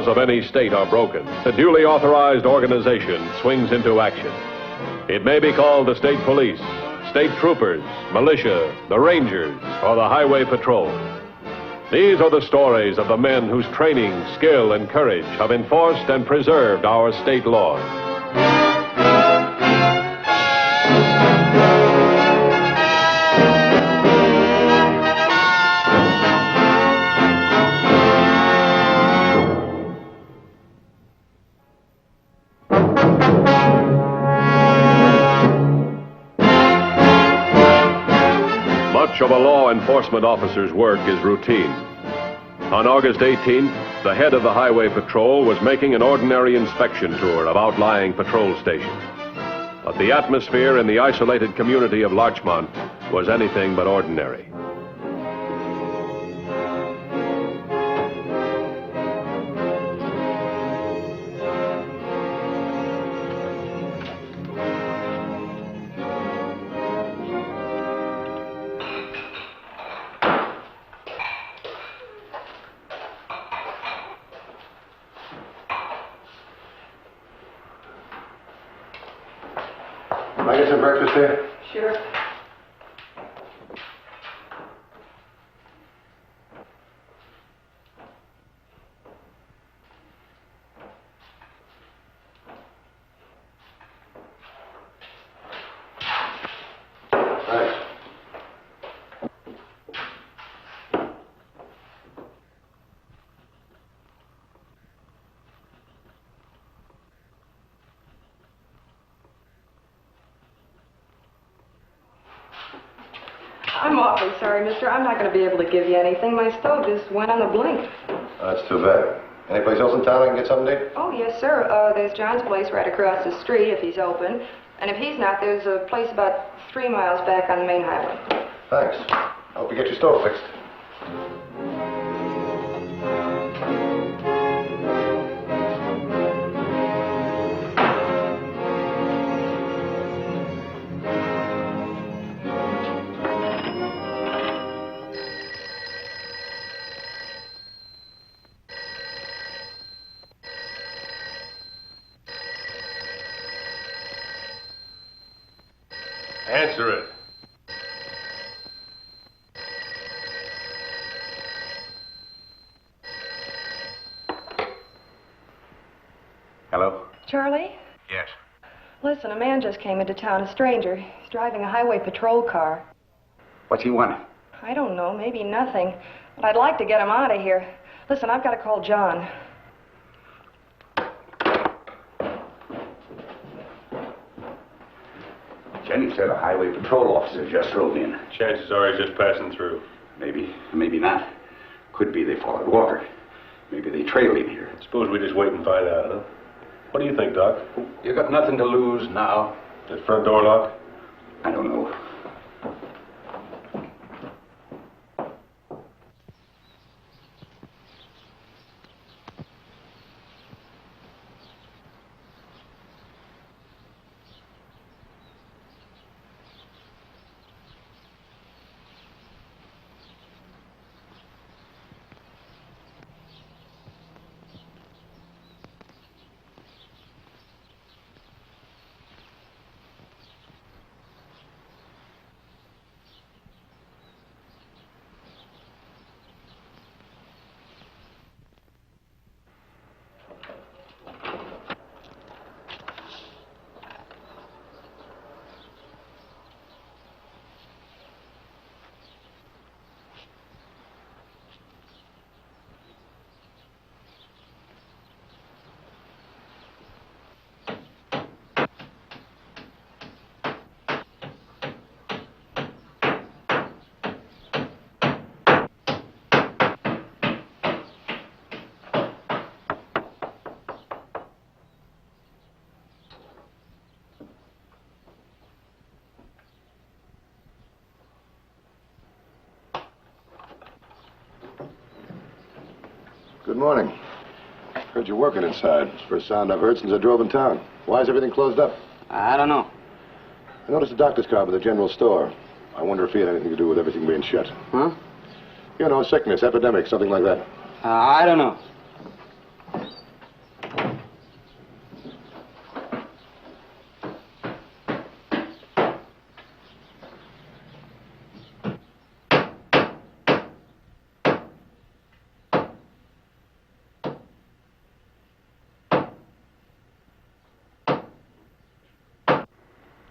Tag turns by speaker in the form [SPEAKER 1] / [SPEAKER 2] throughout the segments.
[SPEAKER 1] laws of any state are broken, the duly authorized organization swings into action. It may be called the state police, state troopers, militia, the rangers, or the highway patrol. These are the stories of the men whose training, skill, and courage have enforced and preserved our state laws. Much of a law enforcement officer's work is routine. On August 18th, the head of the Highway Patrol was making an ordinary inspection tour of outlying patrol stations. But the atmosphere in the isolated community of Larchmont was anything but ordinary.
[SPEAKER 2] Can I get some breakfast here?
[SPEAKER 3] Sure.
[SPEAKER 2] Thanks.
[SPEAKER 3] I'm awfully sorry, mister. I'm not going to be able to give you anything. My stove just went on the blink.
[SPEAKER 2] That's too bad. Any place else in town I can get something to eat?
[SPEAKER 3] Oh, yes, sir. There's John's place right across the street if he's open. And if he's not, there's a place about 3 miles back on the main highway.
[SPEAKER 2] Thanks. I hope you get your stove fixed.
[SPEAKER 1] Answer it.
[SPEAKER 2] Hello?
[SPEAKER 3] Charlie?
[SPEAKER 2] Yes.
[SPEAKER 3] Listen, a man just came into town, a stranger. He's driving a highway patrol car.
[SPEAKER 2] What's he want?
[SPEAKER 3] I don't know, maybe nothing. But I'd like to get him out of here. Listen, I've got to call John.
[SPEAKER 4] Jenny said a highway patrol officer just drove in.
[SPEAKER 1] Chances are he's just passing through.
[SPEAKER 4] Maybe, maybe not. Could be they followed Walker. Maybe they trailed him here.
[SPEAKER 1] Suppose we just wait and find out, huh? What do you think, Doc?
[SPEAKER 4] You got nothing to lose now.
[SPEAKER 1] That front door locked?
[SPEAKER 4] I don't know.
[SPEAKER 2] Good morning. Heard you working inside. It's the first sound I've heard since I drove in town. Why is everything closed up?
[SPEAKER 5] I don't know.
[SPEAKER 2] I noticed a doctor's car by the general store. I wonder if he had anything to do with everything being shut.
[SPEAKER 5] Huh?
[SPEAKER 2] You know, sickness, epidemic, something like that.
[SPEAKER 5] I don't know.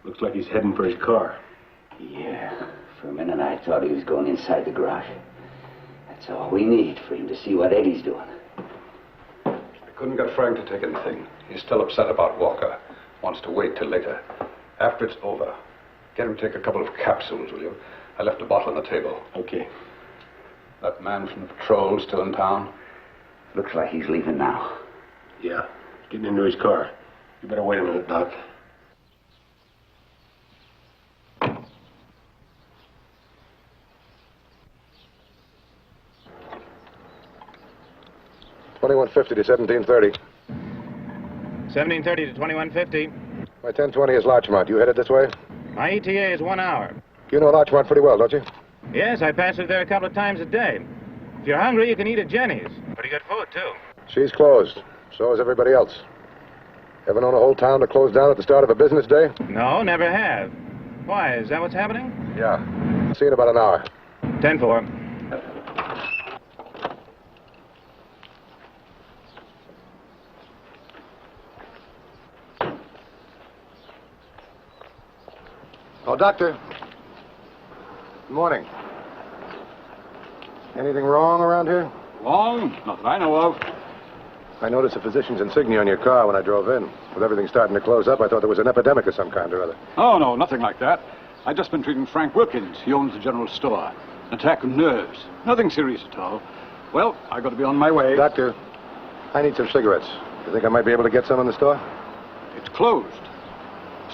[SPEAKER 2] Looks like he's heading for his car.
[SPEAKER 5] Yeah. For a minute, I thought he was going inside the garage. That's all we need for him to see what Eddie's doing.
[SPEAKER 4] I couldn't get Frank to take anything. He's still upset about Walker. Wants to wait till later. After it's over, get him to take a couple of capsules, will you? I left a bottle on the table.
[SPEAKER 2] Okay.
[SPEAKER 4] That man from the patrol still in town?
[SPEAKER 5] Looks like he's leaving now.
[SPEAKER 2] Yeah, getting into his car. You better wait a minute, Doc. $21.50 to $17.30.
[SPEAKER 6] 1730 to 2150.
[SPEAKER 2] My 1020 is Larchmont. You headed this way?
[SPEAKER 6] My ETA is 1 hour.
[SPEAKER 2] You know Larchmont pretty well, don't you?
[SPEAKER 6] Yes, I pass it there a couple of times a day. If you're hungry, you can eat at Jenny's. Pretty good food, too.
[SPEAKER 2] She's closed. So is everybody else. Ever known a whole town to close down at the start of a business day?
[SPEAKER 6] No, never have. Why, is that what's happening?
[SPEAKER 2] Yeah. See you in about an hour.
[SPEAKER 6] 10-4.
[SPEAKER 2] Oh, Doctor. Good morning. Anything wrong around here?
[SPEAKER 4] Wrong? Not that I know of.
[SPEAKER 2] I noticed a physician's insignia on your car when I drove in. With everything starting to close up, I thought there was an epidemic of some kind or other.
[SPEAKER 4] Oh, no, nothing like that. I've just been treating Frank Wilkins. He owns the general store. An attack of nerves. Nothing serious at all. Well, I got to be on my way.
[SPEAKER 2] Doctor, I need some cigarettes. You think I might be able to get some in the store?
[SPEAKER 4] It's closed.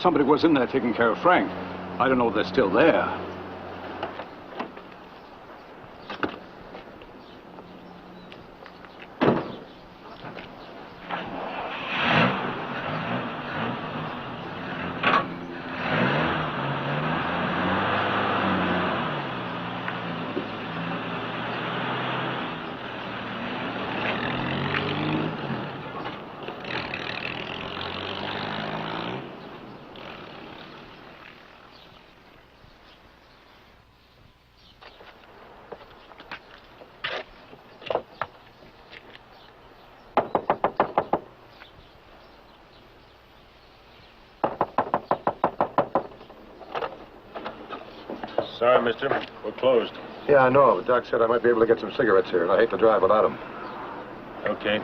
[SPEAKER 4] Somebody was in there taking care of Frank. I don't know if they're still there.
[SPEAKER 7] Sorry, mister. We're closed.
[SPEAKER 2] Yeah, I know. But Doc said I might be able to get some cigarettes here, and I hate to drive without them.
[SPEAKER 7] Okay.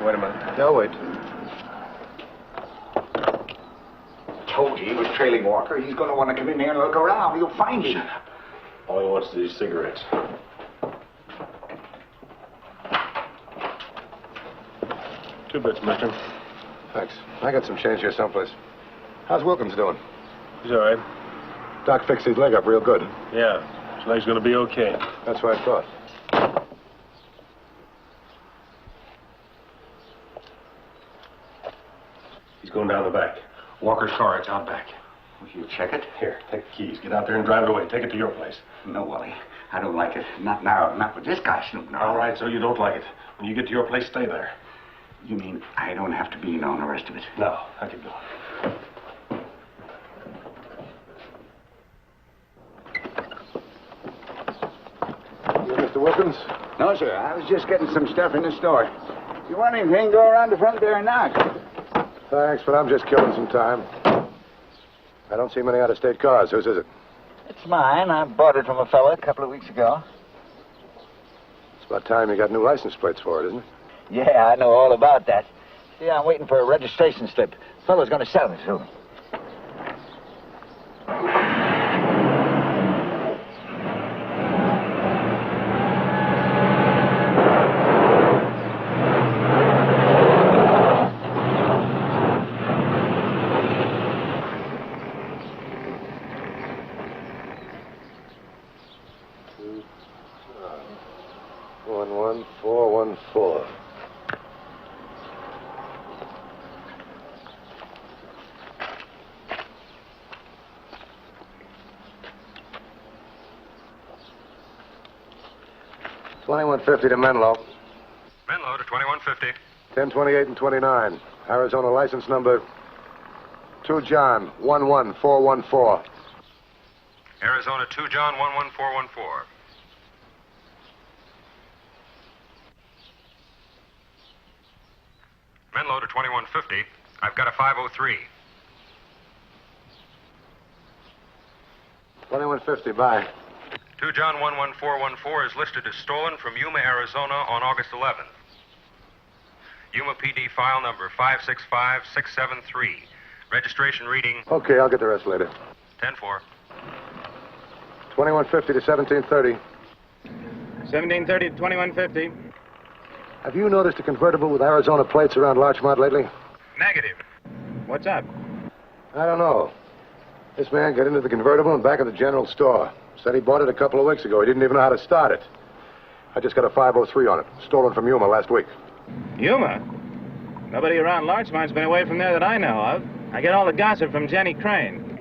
[SPEAKER 7] Wait a minute.
[SPEAKER 2] Yeah, I'll wait.
[SPEAKER 5] Told you he was trailing Walker. He's going to want to come in here and look around. You'll find him. Shut up.
[SPEAKER 7] All he wants is these cigarettes. 2 bits, mister.
[SPEAKER 2] Thanks. I got some change here someplace. How's Wilkins doing?
[SPEAKER 7] He's all right.
[SPEAKER 2] Doc fixed his leg up real good.
[SPEAKER 7] Yeah. His leg's gonna be okay.
[SPEAKER 2] That's what I thought.
[SPEAKER 7] He's going down the back. Walker's car, it's out back.
[SPEAKER 5] Will you check it?
[SPEAKER 7] Here, take the keys. Get out there and drive it away. Take it to your place.
[SPEAKER 5] No, Wally. I don't like it. Not now. Not with this guy snooping around.
[SPEAKER 7] All right, so you don't like it. When you get to your place, stay there.
[SPEAKER 5] You mean I don't have to be in on the rest of it?
[SPEAKER 7] No, I keep going.
[SPEAKER 2] You Mr. Wilkins?
[SPEAKER 5] No, sir. I was just getting some stuff in the store. If you want anything, go around the front there and knock.
[SPEAKER 2] Thanks, but I'm just killing some time. I don't see many out-of-state cars. Whose is it?
[SPEAKER 5] It's mine. I bought it from a fella a couple of weeks ago.
[SPEAKER 2] It's about time you got new license plates for it, isn't it?
[SPEAKER 5] Yeah, I know all about that. See, I'm waiting for a registration slip. Fella's going to sell it to me.
[SPEAKER 2] $21.50 to Menlo.
[SPEAKER 1] Menlo to 2150.
[SPEAKER 2] 1028 and 29. Arizona license number 2 John 11414.
[SPEAKER 1] Arizona 2 John 11414. Menlo to 2150. I've got a 503.
[SPEAKER 2] 2150, bye.
[SPEAKER 8] 2 John 11414 is listed as stolen from Yuma, Arizona on August 11th. Yuma PD file number 565673. Registration reading
[SPEAKER 2] Okay, I'll get the rest later.
[SPEAKER 8] 10-4.
[SPEAKER 2] 2150 to 1730.
[SPEAKER 6] 1730 to 2150.
[SPEAKER 2] Have you noticed a convertible with Arizona plates around Larchmont lately?
[SPEAKER 6] Negative. What's up?
[SPEAKER 2] I don't know. This man got into the convertible and back at the general store. Said he bought it a couple of weeks ago. He didn't even know how to start it. I just got a 503 on it. Stolen from Yuma last week.
[SPEAKER 6] Yuma? Nobody around Larchmont's been away from there that I know of. I get all the gossip from Jenny Crane.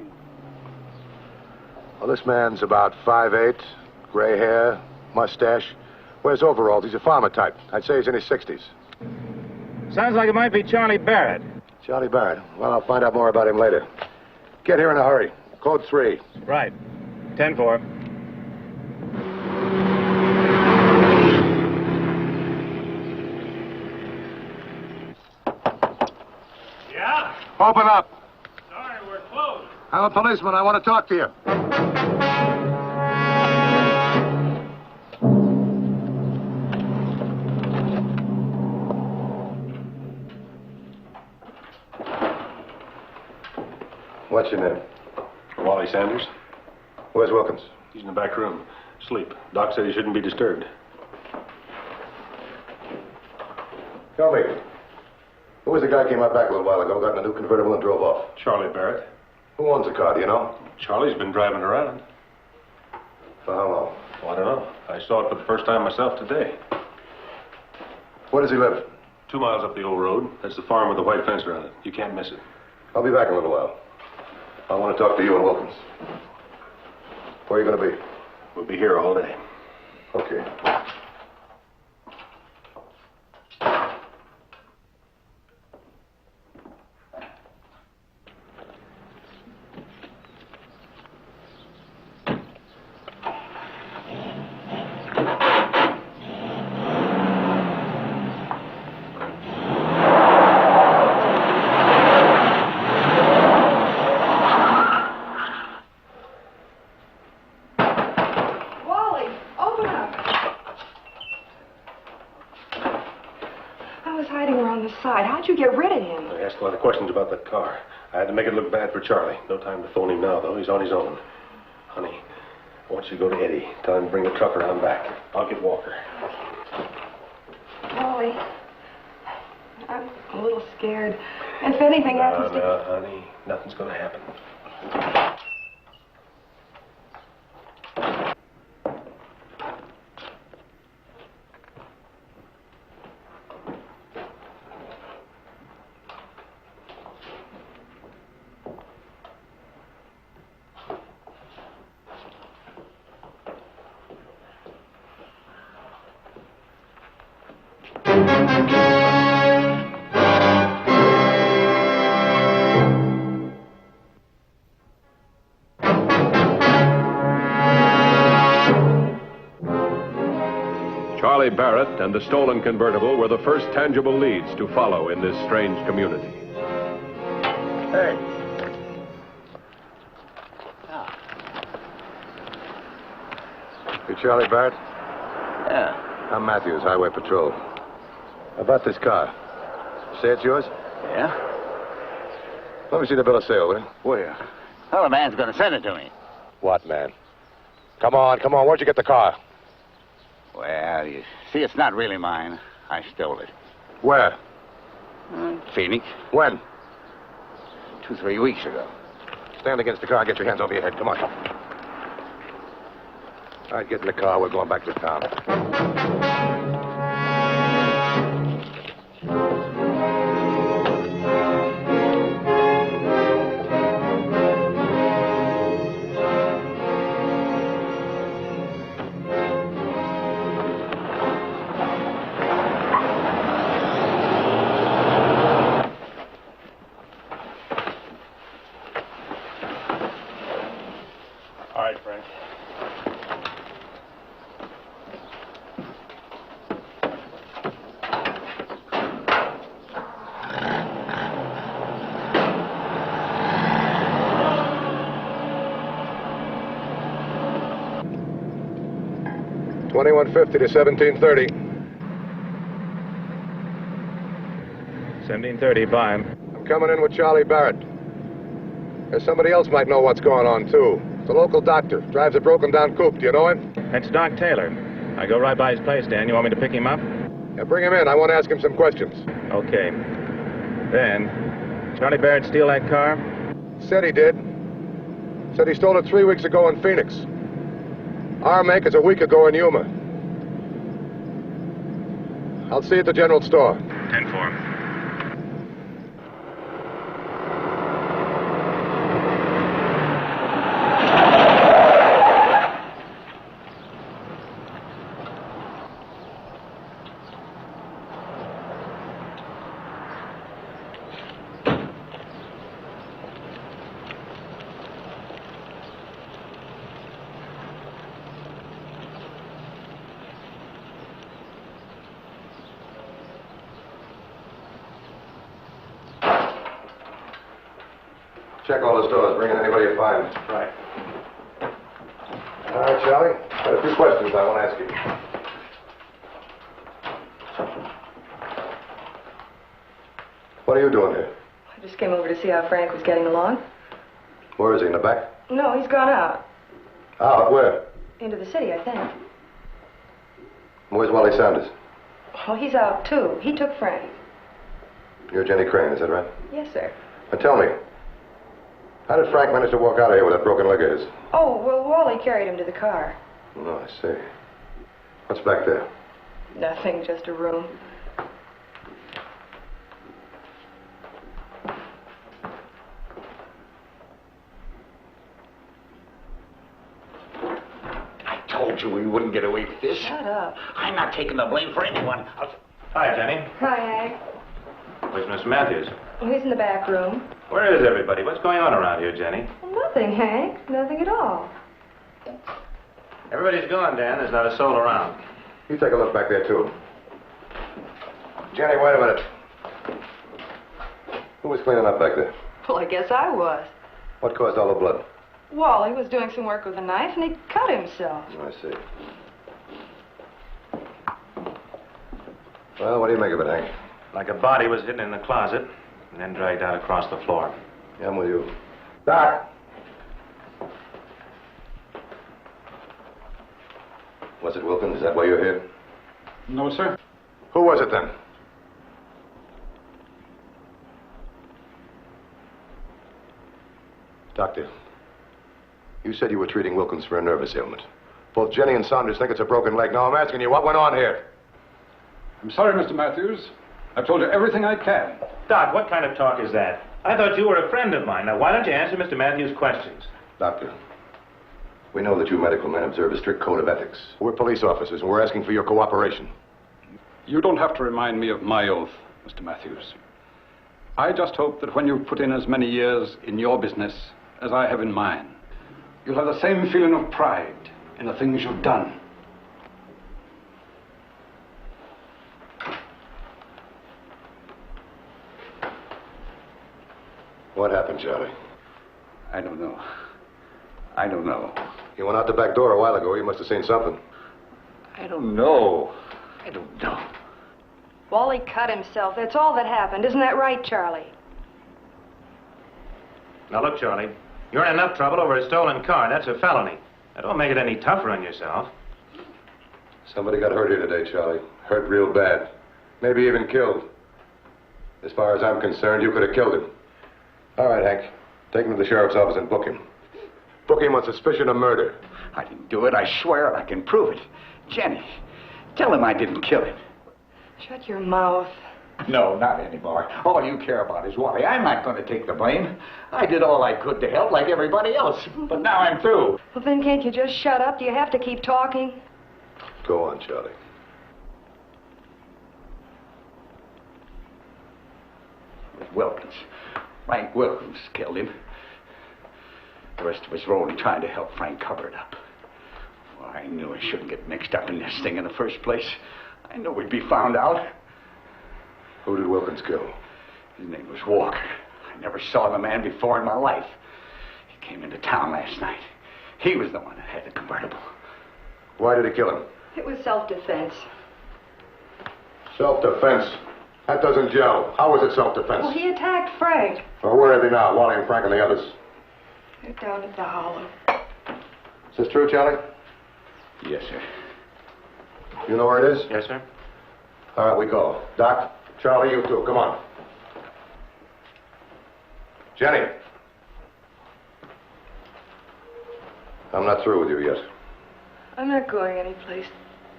[SPEAKER 2] Well, this man's about 5'8", gray hair, mustache. Wears overalls. He's a farmer type. I'd say he's in his 60s.
[SPEAKER 6] Sounds like it might be Charlie Barrett.
[SPEAKER 2] Charlie Barrett. Well, I'll find out more about him later. Get here in a hurry. Code 3.
[SPEAKER 6] Right. 10-4.
[SPEAKER 9] Yeah?
[SPEAKER 2] Open up.
[SPEAKER 9] Sorry, we're closed.
[SPEAKER 2] I'm a policeman. I want to talk to you. What's your name?
[SPEAKER 7] Wally Sanders.
[SPEAKER 2] Where's Wilkins?
[SPEAKER 7] He's in the back room. Sleep. Doc said he shouldn't be disturbed.
[SPEAKER 2] Tell me, who was the guy who came out back a little while ago, got in a new convertible and drove off?
[SPEAKER 7] Charlie Barrett.
[SPEAKER 2] Who owns the car, do you know?
[SPEAKER 7] Charlie's been driving around.
[SPEAKER 2] For how long?
[SPEAKER 7] Well, I don't know. I saw it for the first time myself today.
[SPEAKER 2] Where does he live?
[SPEAKER 7] 2 miles up the old road. That's the farm with the white fence around it. You can't miss it.
[SPEAKER 2] I'll be back in a little while. I want to talk to you and Wilkins. Where are you going to be?
[SPEAKER 7] We'll be here all day.
[SPEAKER 2] Okay.
[SPEAKER 3] How'd you get rid of him?
[SPEAKER 7] I asked a lot of questions about that car. I had to make it look bad for Charlie. No time to phone him now, though. He's on his own. Honey, I want you to go to Eddie. Tell him to bring the truck around back. I'll get Walker.
[SPEAKER 3] Wally, I'm a little scared. If anything happens to...
[SPEAKER 7] No, honey. Nothing's going to happen.
[SPEAKER 1] Charlie Barrett and the stolen convertible were the first tangible leads to follow in this strange community.
[SPEAKER 2] Hey. You Charlie Barrett?
[SPEAKER 5] Yeah.
[SPEAKER 2] I'm Matthews, Highway Patrol. About this car. Say it's yours?
[SPEAKER 5] Yeah?
[SPEAKER 2] Let me see the bill of sale, will you?
[SPEAKER 5] Where? Well, the man's going to send it to me.
[SPEAKER 2] What, man? Come on. Where'd you get the car?
[SPEAKER 5] Well, you see, it's not really mine. I stole it.
[SPEAKER 2] Where?
[SPEAKER 5] Phoenix.
[SPEAKER 2] When?
[SPEAKER 5] 2-3 weeks ago.
[SPEAKER 2] Stand against the car and get your hands over your head. Come on. All right, get in the car. We're going back to town.
[SPEAKER 7] All right, Frank.
[SPEAKER 2] 2150 to 1730.
[SPEAKER 6] 1730, bye.
[SPEAKER 2] I'm coming in with Charlie Barrett. There's somebody else might know what's going on, too. It's a local doctor. Drives a broken-down coupe. Do you know him?
[SPEAKER 6] That's Doc Taylor. I go right by his place, Dan. You want me to pick him up?
[SPEAKER 2] Yeah, bring him in. I want to ask him some questions.
[SPEAKER 6] Okay. Then, Charlie Barrett steal that car?
[SPEAKER 2] Said he did. Said he stole it 3 weeks ago in Phoenix. Our make is a week ago in Yuma. I'll see you at the general store.
[SPEAKER 6] 10-4.
[SPEAKER 2] Check all the stores. Bring in anybody you find.
[SPEAKER 6] Right.
[SPEAKER 2] All right, Charlie. Got a few questions I want to ask you. What are you doing here?
[SPEAKER 3] I just came over to see how Frank was getting along.
[SPEAKER 2] Where is he, in the back?
[SPEAKER 3] No, he's gone out.
[SPEAKER 2] Out? Where?
[SPEAKER 3] Into the city, I think.
[SPEAKER 2] Where's Wally Sanders?
[SPEAKER 3] Oh, he's out, too. He took Frank.
[SPEAKER 2] You're Jenny Crane, is that right?
[SPEAKER 3] Yes, sir.
[SPEAKER 2] Now tell me, how did Frank manage to walk out of here with that broken leg of his?
[SPEAKER 3] Oh, well, Wally carried him to the car.
[SPEAKER 2] Oh, I see. What's back there?
[SPEAKER 3] Nothing, just a room.
[SPEAKER 5] I told you we wouldn't get away with this.
[SPEAKER 3] Shut up.
[SPEAKER 5] I'm not taking the blame for anyone.
[SPEAKER 6] Hi, Jenny.
[SPEAKER 3] Hi, Hank.
[SPEAKER 6] Where's Miss Matthews?
[SPEAKER 3] Well, he's in the back room.
[SPEAKER 6] Where is everybody? What's going on around here, Jenny?
[SPEAKER 3] Well, nothing, Hank. Nothing at all.
[SPEAKER 6] Everybody's gone, Dan. There's not a soul around.
[SPEAKER 2] You take a look back there, too. Jenny, wait a minute. Who was cleaning up back there?
[SPEAKER 3] Well, I guess I was.
[SPEAKER 2] What caused all the blood?
[SPEAKER 3] Wally was doing some work with a knife, and he cut himself.
[SPEAKER 2] I see. Well, what do you make of it, Hank?
[SPEAKER 6] Like a body was hidden in the closet and then dragged out across the floor.
[SPEAKER 2] Yeah, I'm with you. Doc! Was it Wilkins? Is that why you're here?
[SPEAKER 4] No, sir.
[SPEAKER 2] Who was it, then? Doctor, you said you were treating Wilkins for a nervous ailment. Both Jenny and Saunders think it's a broken leg. Now, I'm asking you, what went on here?
[SPEAKER 4] I'm sorry, Mr. Matthews. I've told you everything I can.
[SPEAKER 6] Doc, what kind of talk is that? I thought you were a friend of mine. Now, why don't you answer Mr. Matthews' questions?
[SPEAKER 2] Doctor, we know that you medical men observe a strict code of ethics. We're police officers, and we're asking for your cooperation.
[SPEAKER 4] You don't have to remind me of my oath, Mr. Matthews. I just hope that when you've put in as many years in your business as I have in mine, you'll have the same feeling of pride in the things you've done.
[SPEAKER 2] What happened, Charlie?
[SPEAKER 5] I don't know. I don't know.
[SPEAKER 2] You went out the back door a while ago. You must have seen something.
[SPEAKER 5] I don't know. I don't know.
[SPEAKER 3] Wally cut himself. That's all that happened. Isn't that right, Charlie?
[SPEAKER 6] Now, look, Charlie. You're in enough trouble over a stolen car. That's a felony. Now, don't make it any tougher on yourself.
[SPEAKER 2] Somebody got hurt here today, Charlie. Hurt real bad. Maybe even killed. As far as I'm concerned, you could have killed him. All right, Hank. Take him to the sheriff's office and book him. Book him on suspicion of murder.
[SPEAKER 5] I didn't do it. I swear I can prove it. Jenny, tell him I didn't kill him.
[SPEAKER 3] Shut your mouth.
[SPEAKER 5] No, not anymore. All you care about is Wally. I'm not going to take the blame. I did all I could to help like everybody else. But now I'm through.
[SPEAKER 3] Well, then can't you just shut up? Do you have to keep talking?
[SPEAKER 2] Go on, Charlie.
[SPEAKER 5] It was Wilkins. Frank Wilkins killed him. The rest of us were only trying to help Frank cover it up. Well, I knew I shouldn't get mixed up in this thing in the first place. I knew we'd be found out.
[SPEAKER 2] Who did Wilkins kill?
[SPEAKER 5] His name was Walker. I never saw the man before in my life. He came into town last night. He was the one that had the convertible.
[SPEAKER 2] Why did he kill him?
[SPEAKER 3] It was self-defense.
[SPEAKER 2] Self-defense? That doesn't gel. How was it self-defense?
[SPEAKER 3] Well, he attacked Frank.
[SPEAKER 2] Well, where are they now, Wally and Frank and the others?
[SPEAKER 3] They're down at the hollow.
[SPEAKER 2] Is this true, Charlie?
[SPEAKER 5] Yes, sir.
[SPEAKER 2] You know where it is?
[SPEAKER 6] Yes, sir.
[SPEAKER 2] All right, we go. Doc, Charlie, you too. Come on. Jenny. I'm not through with you yet.
[SPEAKER 3] I'm not going anyplace.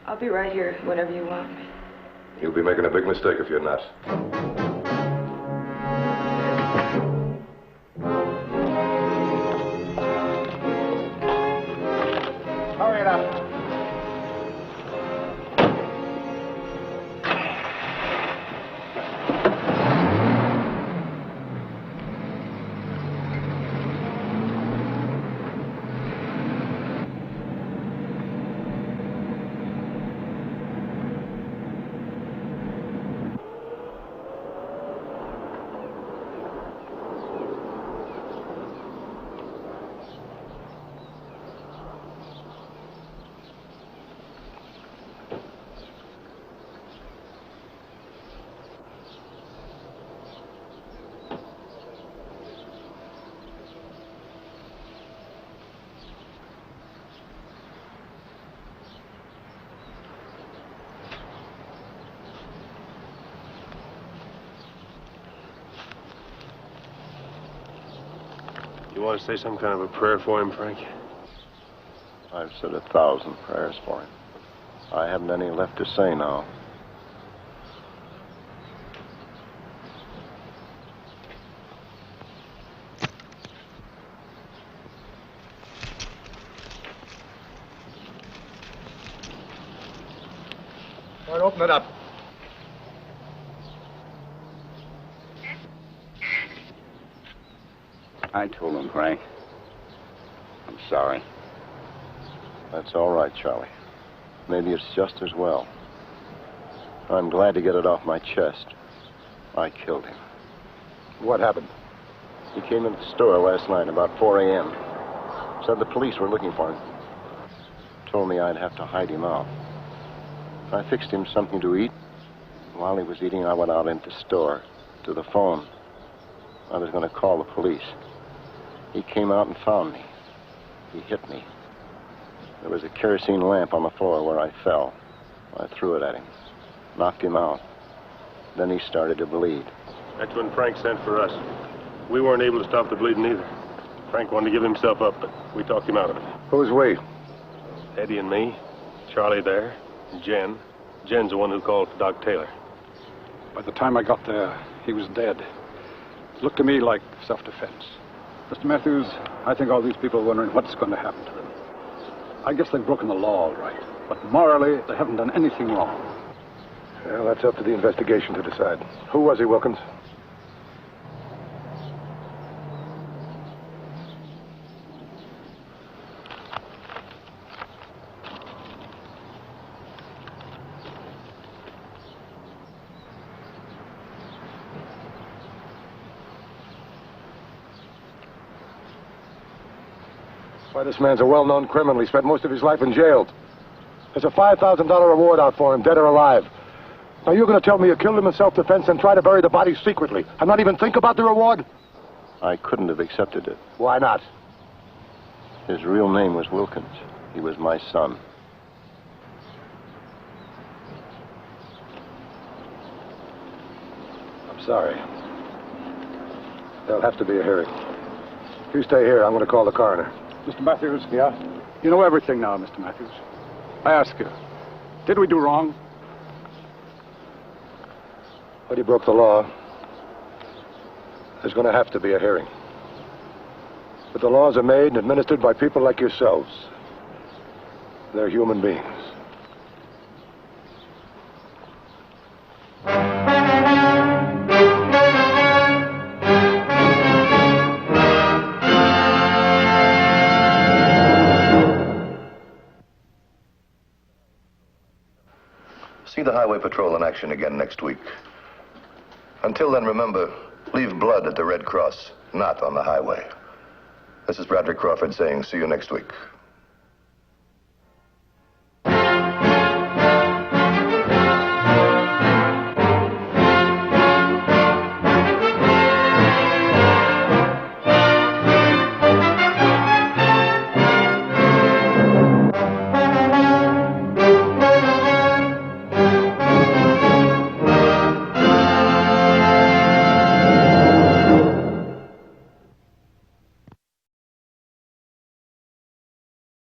[SPEAKER 3] I'll be right here whenever you want me.
[SPEAKER 2] You'll be making a big mistake if you're not. Hurry it up.
[SPEAKER 7] You want to say some kind of a prayer for him, Frank?
[SPEAKER 10] I've said 1,000 prayers for him. I haven't any left to say now.
[SPEAKER 2] All right, open it up.
[SPEAKER 5] I told him, Frank. I'm sorry.
[SPEAKER 10] That's all right, Charlie. Maybe it's just as well. I'm glad to get it off my chest. I killed him.
[SPEAKER 2] What happened?
[SPEAKER 10] He came into the store last night about 4 a.m. Said the police were looking for him. Told me I'd have to hide him out. I fixed him something to eat. While he was eating, I went out into the store to the phone. I was going to call the police. He came out and found me. He hit me. There was a kerosene lamp on the floor where I fell. I threw it at him. Knocked him out. Then he started to bleed.
[SPEAKER 7] That's when Frank sent for us. We weren't able to stop the bleeding either. Frank wanted to give himself up, but we talked him out of it.
[SPEAKER 2] Who's we?
[SPEAKER 7] Eddie and me, Charlie there, and Jen. Jen's the one who called for Doc Taylor.
[SPEAKER 4] By the time I got there, he was dead. It looked to me like self-defense. Mr. Matthews, I think all these people are wondering what's going to happen to them. I guess they've broken the law, all right. But morally, they haven't done anything wrong.
[SPEAKER 2] Well, that's up to the investigation to decide. Who was he, Wilkins? Why, this man's a well-known criminal. He spent most of his life in jail. There's a $5,000 reward out for him, dead or alive. Now, you're going to tell me you killed him in self-defense and try to bury the body secretly and not even think about the reward?
[SPEAKER 10] I couldn't have accepted it.
[SPEAKER 2] Why not?
[SPEAKER 10] His real name was Wilkins. He was my son.
[SPEAKER 2] I'm sorry. There'll have to be a hearing. If you stay here, I'm going to call the coroner.
[SPEAKER 4] Mr. Matthews?
[SPEAKER 2] Yeah?
[SPEAKER 4] You know everything now, Mr. Matthews. I ask you, did we do wrong?
[SPEAKER 2] Well, you broke the law. There's going to have to be a hearing. But the laws are made and administered by people like yourselves. They're human beings.
[SPEAKER 11] See the Highway Patrol in action again next week. Until then, remember, leave blood at the Red Cross, not on the highway. This is Bradley Crawford saying see you next week.